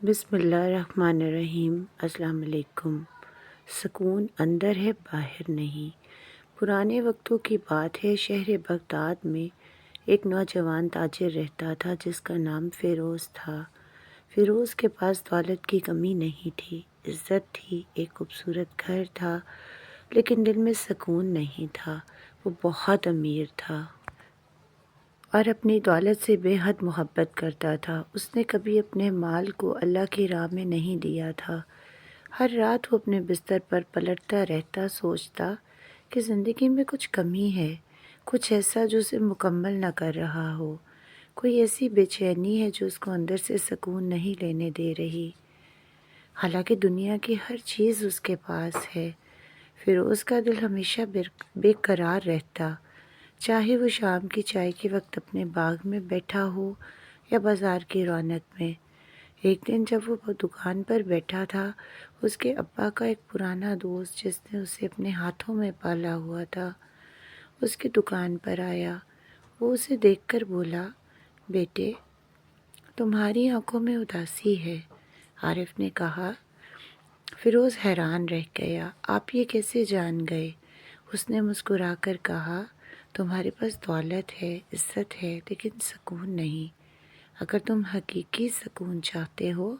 بسم اللہ الرحمن الرحیم۔ السلام علیکم۔ سکون اندر ہے، باہر نہیں۔ پرانے وقتوں کی بات ہے، شہر بغداد میں ایک نوجوان تاجر رہتا تھا جس کا نام فیروز تھا۔ فیروز کے پاس دولت کی کمی نہیں تھی، عزت تھی، ایک خوبصورت گھر تھا، لیکن دل میں سکون نہیں تھا۔ وہ بہت امیر تھا اور اپنی دولت سے بے حد محبت کرتا تھا۔ اس نے کبھی اپنے مال کو اللہ کی راہ میں نہیں دیا تھا۔ ہر رات وہ اپنے بستر پر پلٹتا رہتا، سوچتا کہ زندگی میں کچھ کمی ہے، کچھ ایسا جو اسے مکمل نہ کر رہا ہو، کوئی ایسی بے چینی ہے جو اس کو اندر سے سکون نہیں لینے دے رہی۔ حالانکہ دنیا کی ہر چیز اس کے پاس ہے، فیروز کا دل ہمیشہ بے قرار رہتا، چاہے وہ شام کی چائے کے وقت اپنے باغ میں بیٹھا ہو یا بازار کی رونق میں۔ ایک دن جب وہ دکان پر بیٹھا تھا، اس کے ابا کا ایک پرانا دوست جس نے اسے اپنے ہاتھوں میں پالا ہوا تھا، اس کی دکان پر آیا۔ وہ اسے دیکھ کر بولا، بیٹے، تمہاری آنکھوں میں اداسی ہے۔ عارف نے کہا۔ فیروز حیران رہ گیا، آپ یہ کیسے جان گئے؟ اس نے مسکرا کر کہا، تمہارے پاس دولت ہے، عزت ہے، لیکن سکون نہیں۔ اگر تم حقیقی سکون چاہتے ہو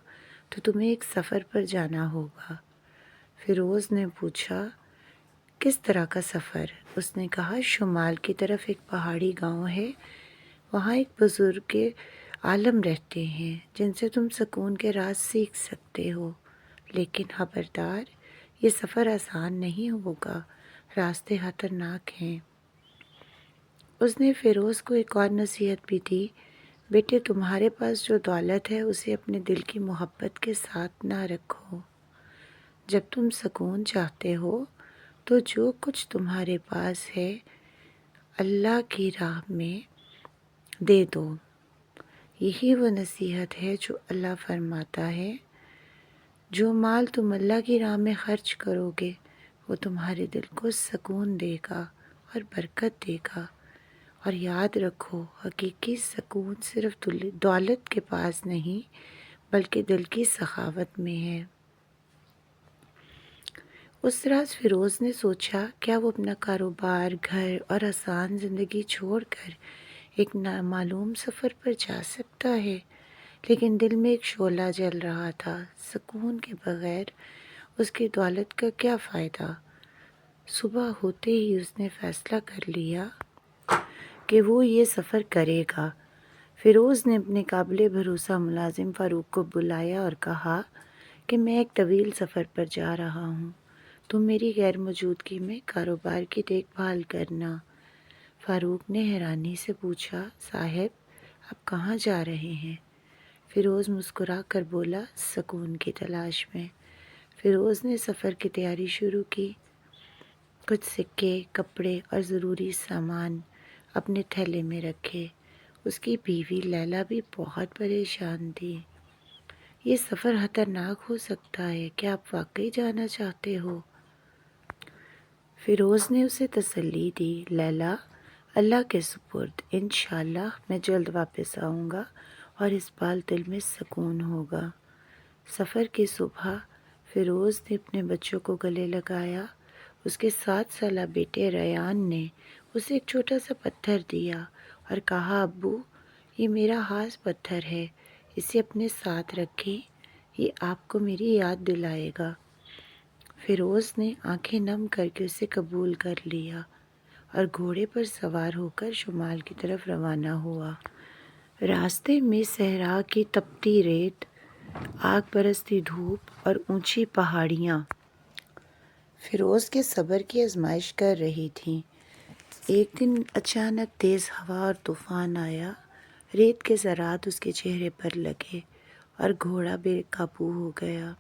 تو تمہیں ایک سفر پر جانا ہوگا۔ فیروز نے پوچھا، کس طرح کا سفر؟ اس نے کہا، شمال کی طرف ایک پہاڑی گاؤں ہے، وہاں ایک بزرگ عالم رہتے ہیں جن سے تم سکون کے راز سیکھ سکتے ہو، لیکن خبردار، یہ سفر آسان نہیں ہوگا، راستے خطرناک ہیں۔ اس نے فیروز کو ایک اور نصیحت بھی دی، بیٹے، تمہارے پاس جو دولت ہے اسے اپنے دل کی محبت کے ساتھ نہ رکھو۔ جب تم سکون چاہتے ہو تو جو کچھ تمہارے پاس ہے اللہ کی راہ میں دے دو۔ یہی وہ نصیحت ہے جو اللہ فرماتا ہے، جو مال تم اللہ کی راہ میں خرچ کرو گے وہ تمہارے دل کو سکون دے گا اور برکت دے گا۔ اور یاد رکھو، حقیقی سکون صرف دولت کے پاس نہیں بلکہ دل کی سخاوت میں ہے۔ اس رات فیروز نے سوچا، کیا وہ اپنا کاروبار، گھر اور آسان زندگی چھوڑ کر ایک نامعلوم سفر پر جا سکتا ہے؟ لیکن دل میں ایک شعلہ جل رہا تھا، سکون کے بغیر اس کی دولت کا کیا فائدہ؟ صبح ہوتے ہی اس نے فیصلہ کر لیا کہ وہ یہ سفر کرے گا۔ فیروز نے اپنے قابل بھروسہ ملازم فاروق کو بلایا اور کہا کہ میں ایک طویل سفر پر جا رہا ہوں، تم میری غیر موجودگی میں کاروبار کی دیکھ بھال کرنا۔ فاروق نے حیرانی سے پوچھا، صاحب، آپ کہاں جا رہے ہیں؟ فیروز مسکرا کر بولا، سکون کی تلاش میں۔ فیروز نے سفر کی تیاری شروع کی، کچھ سکے، کپڑے اور ضروری سامان اپنے تھیلے میں رکھے۔ اس کی بیوی لیلا بھی بہت پریشان تھی۔ یہ سفر خطرناک ہو سکتا ہے، کیا آپ واقعی جانا چاہتے ہو؟ فیروز نے اسے تسلی دی، لیلا، اللہ کے سپرد، انشاءاللہ میں جلد واپس آؤں گا اور اس بار دل میں سکون ہوگا۔ سفر کی صبح فیروز نے اپنے بچوں کو گلے لگایا۔ اس کے 7 سالہ بیٹے ریان نے اسے ایک چھوٹا سا پتھر دیا اور کہا، ابو، یہ میرا خاص پتھر ہے، اسے اپنے ساتھ رکھیں، یہ آپ کو میری یاد دلائے گا۔ فیروز نے آنکھیں نم کر کے اسے قبول کر لیا اور گھوڑے پر سوار ہو کر شمال کی طرف روانہ ہوا۔ راستے میں صحرا کی تپتی ریت، آگ برستی دھوپ اور اونچی پہاڑیاں فیروز کے صبر کی آزمائش کر رہی تھیں۔ ایک دن اچانک تیز ہوا اور طوفان آیا، ریت کے ذرات اس کے چہرے پر لگے اور گھوڑا بے قابو ہو گیا۔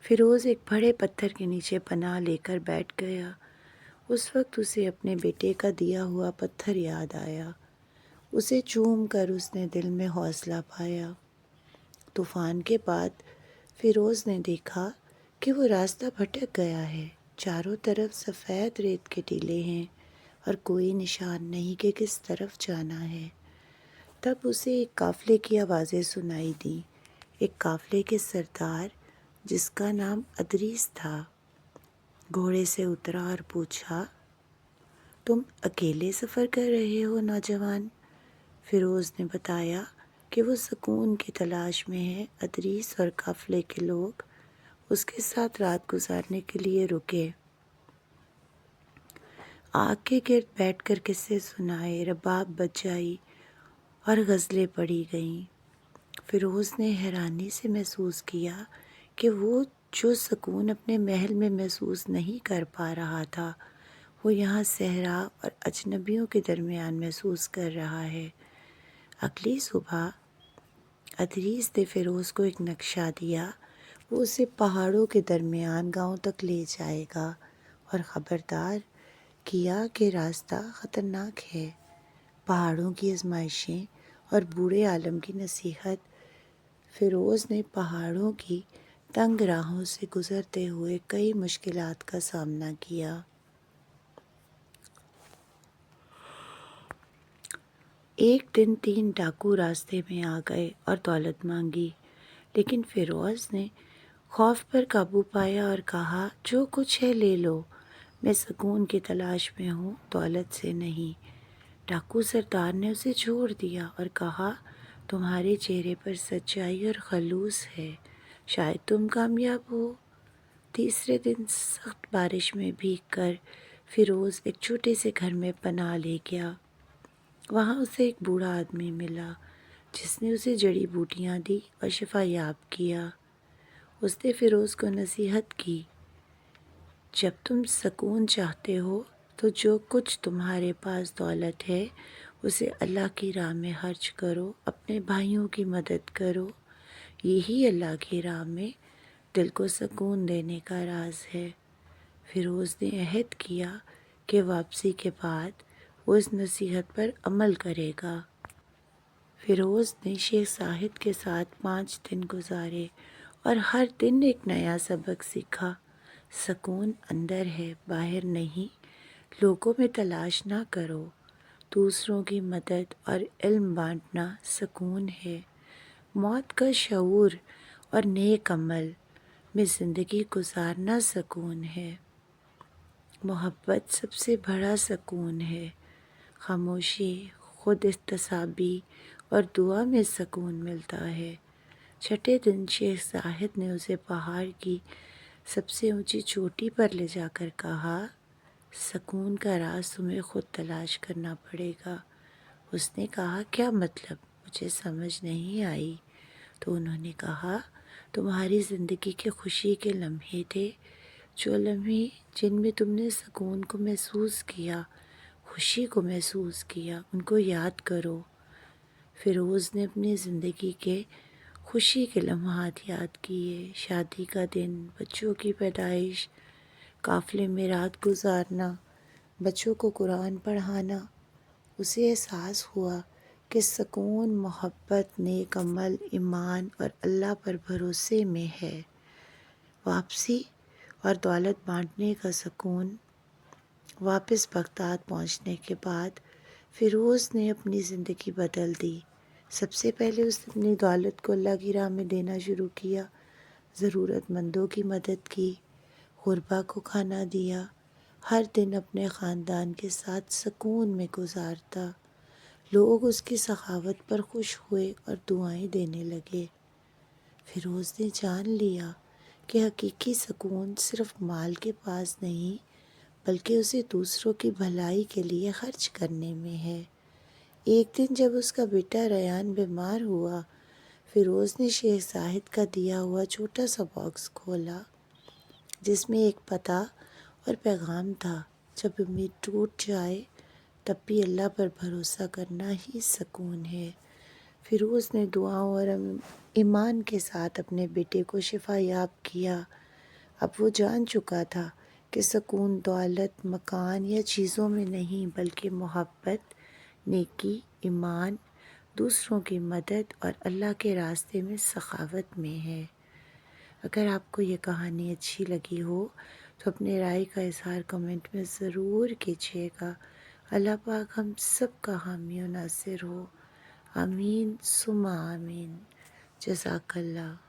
فیروز ایک بڑے پتھر کے نیچے پناہ لے کر بیٹھ گیا۔ اس وقت اسے اپنے بیٹے کا دیا ہوا پتھر یاد آیا۔ اسے چوم کر اس نے دل میں حوصلہ پایا۔ طوفان کے بعد فیروز نے دیکھا کہ وہ راستہ بھٹک گیا ہے، چاروں طرف سفید ریت کے ٹیلے ہیں اور کوئی نشان نہیں کہ کس طرف جانا ہے۔ تب اسے ایک قافلے کی آوازیں سنائی دیں، ایک قافلے کے سردار جس کا نام ادریس تھا گھوڑے سے اترا اور پوچھا، تم اکیلے سفر کر رہے ہو نوجوان؟ فیروز نے بتایا کہ وہ سکون کی تلاش میں ہے۔ ادریس اور قافلے کے لوگ اس کے ساتھ رات گزارنے کے لیے رکے۔ آگ کے گرد بیٹھ کر قصے سنائے، رباب بجائی اور غزلیں پڑھی گئیں۔ فیروز نے حیرانی سے محسوس کیا کہ وہ جو سکون اپنے محل میں محسوس نہیں کر پا رہا تھا وہ یہاں صحرا اور اجنبیوں کے درمیان محسوس کر رہا ہے۔ اگلی صبح ادریس نے فیروز کو ایک نقشہ دیا۔ وہ اسے پہاڑوں کے درمیان گاؤں تک لے جائے گا اور خبردار کیا کہ راستہ خطرناک ہے۔ پہاڑوں کی آزمائشیں اور بوڑھے عالم کی نصیحت۔ فیروز نے پہاڑوں کی تنگ راہوں سے گزرتے ہوئے کئی مشکلات کا سامنا کیا۔ ایک دن 3 ڈاکو راستے میں آ گئے اور دولت مانگی، لیکن فیروز نے خوف پر قابو پایا اور کہا، جو کچھ ہے لے لو، میں سکون کی تلاش میں ہوں، دولت سے نہیں۔ ڈاکو سردار نے اسے چھوڑ دیا اور کہا، تمہارے چہرے پر سچائی اور خلوص ہے، شاید تم کامیاب ہو۔ تیسرے دن سخت بارش میں بھیگ کر فیروز ایک چھوٹے سے گھر میں پناہ لے گیا۔ وہاں اسے ایک بوڑھا آدمی ملا جس نے اسے جڑی بوٹیاں دی اور شفا یاب کیا۔ اس نے فیروز کو نصیحت کی، جب تم سکون چاہتے ہو تو جو کچھ تمہارے پاس دولت ہے اسے اللہ کی راہ میں خرچ کرو، اپنے بھائیوں کی مدد کرو، یہی اللہ کی راہ میں دل کو سکون دینے کا راز ہے۔ فیروز نے عہد کیا کہ واپسی کے بعد وہ اس نصیحت پر عمل کرے گا۔ فیروز نے شیخ زاہد کے ساتھ 5 دن گزارے اور ہر دن ایک نیا سبق سیکھا۔ سکون اندر ہے، باہر نہیں۔ لوگوں میں تلاش نہ کرو، دوسروں کی مدد اور علم بانٹنا سکون ہے۔ موت کا شعور اور نیک عمل میں زندگی گزارنا سکون ہے۔ محبت سب سے بڑا سکون ہے۔ خاموشی، خود احتسابی اور دعا میں سکون ملتا ہے۔ چھٹے دن شیخ زاہد نے اسے پہاڑ کی سب سے اونچی چوٹی پر لے جا کر کہا، سکون کا راز تمہیں خود تلاش کرنا پڑے گا۔ اس نے کہا، کیا مطلب؟ مجھے سمجھ نہیں آئی۔ تو انہوں نے کہا، تمہاری زندگی کے خوشی کے لمحے تھے، جو لمحے جن میں تم نے سکون کو محسوس کیا، خوشی کو محسوس کیا، ان کو یاد کرو۔ فیروز نے اپنی زندگی کے خوشی کے لمحات یاد کیے، شادی کا دن، بچوں کی پیدائش، قافلے میں رات گزارنا، بچوں کو قرآن پڑھانا۔ اسے احساس ہوا کہ سکون محبت، نیک عمل، ایمان اور اللہ پر بھروسے میں ہے۔ واپسی اور دولت بانٹنے کا سکون۔ واپس بغداد پہنچنے کے بعد فیروز نے اپنی زندگی بدل دی۔ سب سے پہلے اس نے اپنی دولت کو اللہ کی راہ میں دینا شروع کیا، ضرورت مندوں کی مدد کی، غربا کو کھانا دیا، ہر دن اپنے خاندان کے ساتھ سکون میں گزارتا۔ لوگ اس کی سخاوت پر خوش ہوئے اور دعائیں دینے لگے۔ فیروز نے جان لیا کہ حقیقی سکون صرف مال کے پاس نہیں بلکہ اسے دوسروں کی بھلائی کے لیے خرچ کرنے میں ہے۔ ایک دن جب اس کا بیٹا ریان بیمار ہوا، فیروز نے شیخ زاہد کا دیا ہوا چھوٹا سا باکس کھولا جس میں ایک پتہ اور پیغام تھا، جب امید ٹوٹ جائے تب بھی اللہ پر بھروسہ کرنا ہی سکون ہے۔ فیروز نے دعاؤں اور ایمان کے ساتھ اپنے بیٹے کو شفا یاب کیا۔ اب وہ جان چکا تھا کہ سکون دولت، مکان یا چیزوں میں نہیں بلکہ محبت، نیکی، ایمان، دوسروں کی مدد اور اللہ کے راستے میں سخاوت میں ہے۔ اگر آپ کو یہ کہانی اچھی لگی ہو تو اپنے رائے کا اظہار کمنٹ میں ضرور کیجیے گا۔ اللہ پاک ہم سب کا حامی و ناصر ہو، آمین ثم آمین۔ جزاک اللہ۔